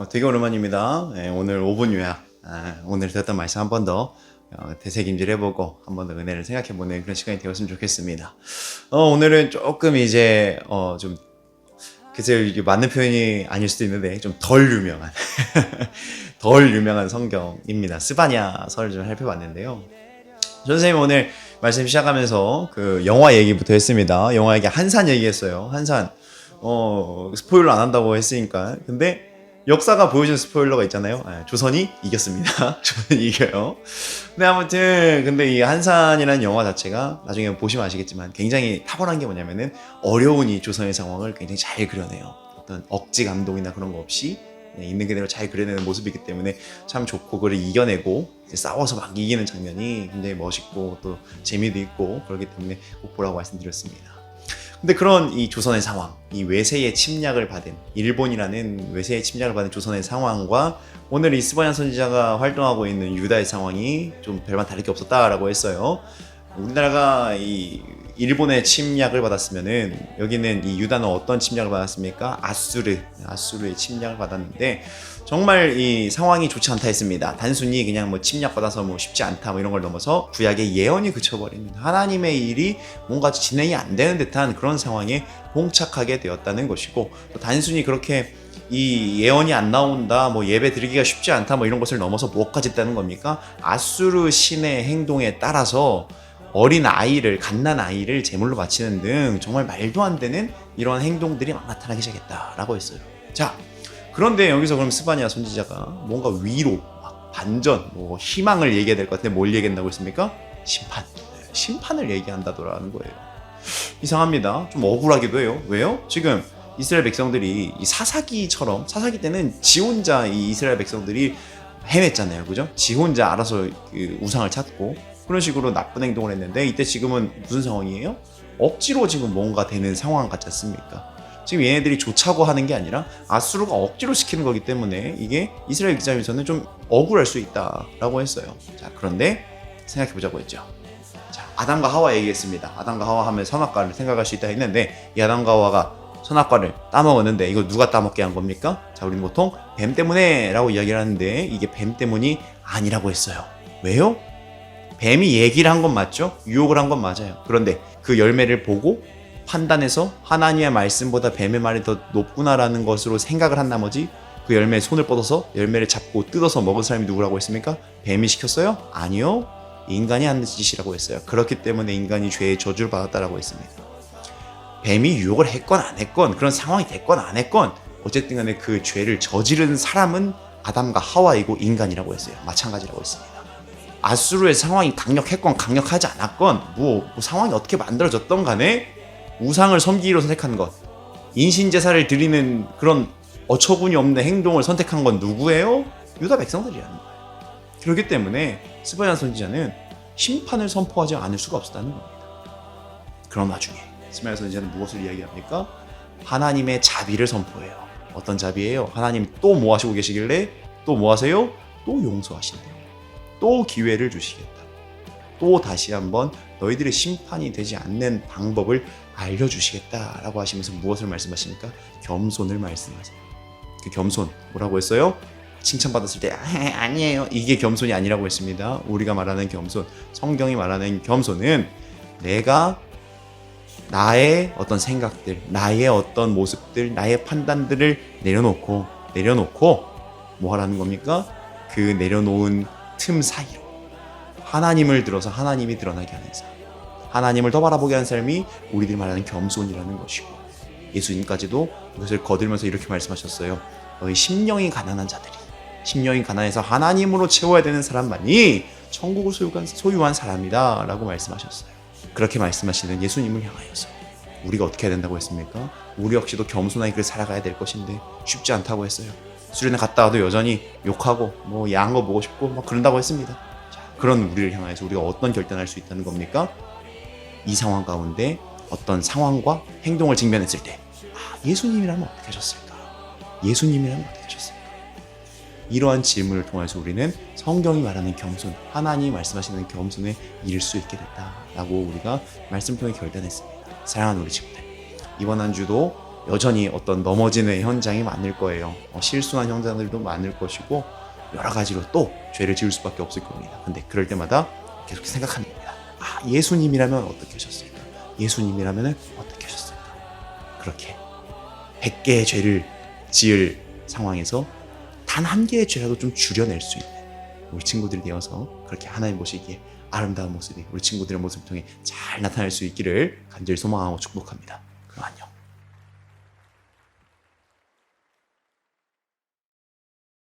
되게 오랜만입니다. 오늘 5분 요약. 오늘 들었던 말씀 한 번 더 되새김질 해보고 한 번 더 은혜를 생각해보는 그런 시간이 되었으면 좋겠습니다. 오늘은 조금 이제 좀 글쎄요, 이게 맞는 표현이 아닐 수도 있는데 좀 덜 유명한 덜 유명한 성경입니다. 스바냐서를 좀 살펴봤는데요. 선생님 오늘 말씀 시작하면서 그 영화 얘기부터 했습니다. 영화 얘기 한산 얘기했어요. 한산 스포일러 안 한다고 했으니까. 근데 역사가 보여준 스포일러가 있잖아요. 조선이 이겼습니다. 조선이 이겨요. 근데 아무튼 근데 이 한산이라는 영화 자체가 나중에 보시면 아시겠지만 굉장히 탁월한 게 뭐냐면은 어려운 이 조선의 상황을 굉장히 잘 그려내요. 어떤 억지 감동이나 그런 거 없이 있는 그대로 잘 그려내는 모습이기 때문에 참 좋고, 그걸 이겨내고 이제 싸워서 막 이기는 장면이 굉장히 멋있고 또 재미도 있고 그렇기 때문에 꼭 보라고 말씀드렸습니다. 근데 그런 이 조선의 상황, 이 외세의 침략을 받은, 일본이라는 외세의 침략을 받은 조선의 상황과 오늘 이 스바냐 선지자가 활동하고 있는 유다의 상황이 좀 별반 다를 게 없었다라고 했어요. 우리나라가 이 일본의 침략을 받았으면은, 여기는 이 유다는 어떤 침략을 받았습니까? 아수르의 침략을 받았는데 정말 이 상황이 좋지 않다 했습니다. 단순히 그냥 뭐 침략받아서 뭐 쉽지 않다 뭐 이런 걸 넘어서 구약의 예언이 그쳐버리는, 하나님의 일이 뭔가 진행이 안 되는 듯한 그런 상황에 봉착하게 되었다는 것이고, 또 단순히 그렇게 이 예언이 안 나온다, 뭐 예배 드리기가 쉽지 않다 뭐 이런 것을 넘어서 뭐까지 했다는 겁니까? 아수르 신의 행동에 따라서 어린 아이를, 갓난 아이를 제물로 바치는 등 정말 말도 안 되는 이런 행동들이 막 나타나기 시작했다라고 했어요. 자, 그런데 여기서 그럼 스바냐 선지자가 뭔가 위로, 반전, 뭐 희망을 얘기해야 될 것 같은데 뭘 얘기한다고 했습니까? 심판을 얘기한다더라는 거예요. 이상합니다. 좀 억울하기도 해요. 왜요? 지금 이스라엘 백성들이 이 사사기 때는 지 혼자 이 이스라엘 백성들이 헤맸잖아요. 그죠? 지 혼자 알아서 그 우상을 찾고 그런 식으로 나쁜 행동을 했는데, 이때 지금은 무슨 상황이에요? 억지로 지금 뭔가 되는 상황 같지 않습니까? 지금 얘네들이 좋자고 하는 게 아니라 아수르가 억지로 시키는 거기 때문에 이게 이스라엘 입장에서는 좀 억울할 수 있다라고 했어요. 자, 그런데 생각해보자고 했죠. 자, 아담과 하와 얘기했습니다. 아담과 하와 하면 선악과를 생각할 수 있다 했는데, 이 아담과 하와가 선악과를 따먹었는데 이거 누가 따먹게 한 겁니까? 자, 우리는 보통 뱀 때문에 라고 이야기를 하는데 이게 뱀 때문이 아니라고 했어요. 왜요? 뱀이 얘기를 한 건 맞죠? 유혹을 한 건 맞아요. 그런데 그 열매를 보고 판단해서 하나님의 말씀보다 뱀의 말이 더 높구나라는 것으로 생각을 한 나머지 그 열매에 손을 뻗어서 열매를 잡고 뜯어서 먹은 사람이 누구라고 했습니까? 뱀이 시켰어요? 아니요. 인간이 한 짓이라고 했어요. 그렇기 때문에 인간이 죄의 저주를 받았다라고 했습니다. 뱀이 유혹을 했건 안 했건, 그런 상황이 됐건 안 했건, 어쨌든 간에 그 죄를 저지른 사람은 아담과 하와이고 인간이라고 했어요. 마찬가지라고 했습니다. 아수르의 상황이 강력했건 강력하지 않았건, 뭐 상황이 어떻게 만들어졌던 간에 우상을 섬기기로 선택한 것, 인신제사를 드리는 그런 어처구니 없는 행동을 선택한 건 누구예요? 유다 백성들이라는 거예요. 그렇기 때문에 스바냐 선지자는 심판을 선포하지 않을 수가 없었다는 겁니다. 그런 와중에 스바냐 선지자는 무엇을 이야기합니까? 하나님의 자비를 선포해요. 어떤 자비예요? 하나님 또 뭐 하시고 계시길래 또 뭐 하세요? 또 용서하신대요. 또 기회를 주시겠다. 또 다시 한번 너희들의 심판이 되지 않는 방법을 알려주시겠다라고 하시면서 무엇을 말씀하십니까? 겸손을 말씀하세요. 그 겸손 뭐라고 했어요? 칭찬받았을 때 아니에요, 이게 겸손이 아니라고 했습니다. 우리가 말하는 겸손, 성경이 말하는 겸손은 내가 나의 어떤 생각들, 나의 어떤 모습들, 나의 판단들을 내려놓고 뭐 하라는 겁니까? 그 내려놓은 틈 사이로 하나님을 들어서 하나님이 드러나게 하는 삶, 하나님을 더 바라보게 하는 삶이 우리들이 말하는 겸손이라는 것이고, 예수님까지도 이것을 거들면서 이렇게 말씀하셨어요. 너희 심령이 가난한 자들이, 심령이 가난해서 하나님으로 채워야 되는 사람만이 천국을 소유한 사람이다 라고 말씀하셨어요. 그렇게 말씀하시는 예수님을 향하여서 우리가 어떻게 해야 된다고 했습니까? 우리 역시도 겸손하게 그 살아가야 될 것인데 쉽지 않다고 했어요. 수련회 갔다 와도 여전히 욕하고 뭐 야한 거 보고 싶고 막 그런다고 했습니다. 자, 그런 우리를 향해서 우리가 어떤 결단할 수 있다는 겁니까? 이 상황 가운데 어떤 상황과 행동을 직면했을 때 예수님이라면 어떻게 하셨을까? 예수님이라면 어떻게 하셨을까? 이러한 질문을 통해서 우리는 성경이 말하는 겸손, 하나님이 말씀하시는 겸손에 이를 수 있게 됐다라고 우리가 말씀 통해 결단했습니다. 사랑하는 우리 친구들, 이번 한 주도 여전히 어떤 넘어지는 현장이 많을 거예요. 실수한 현장들도 많을 것이고 여러 가지로 또 죄를 지을 수밖에 없을 겁니다. 근데 그럴 때마다 계속 생각하는 겁니다. 아, 예수님이라면 어떻게 하셨을까? 예수님이라면 어떻게 하셨을까? 그렇게 100개의 죄를 지을 상황에서 단 한 개의 죄라도 좀 줄여낼 수 있는 우리 친구들이 되어서 그렇게 하나님 보시기에 아름다운 모습이 우리 친구들의 모습을 통해 잘 나타날 수 있기를 간절히 소망하고 축복합니다.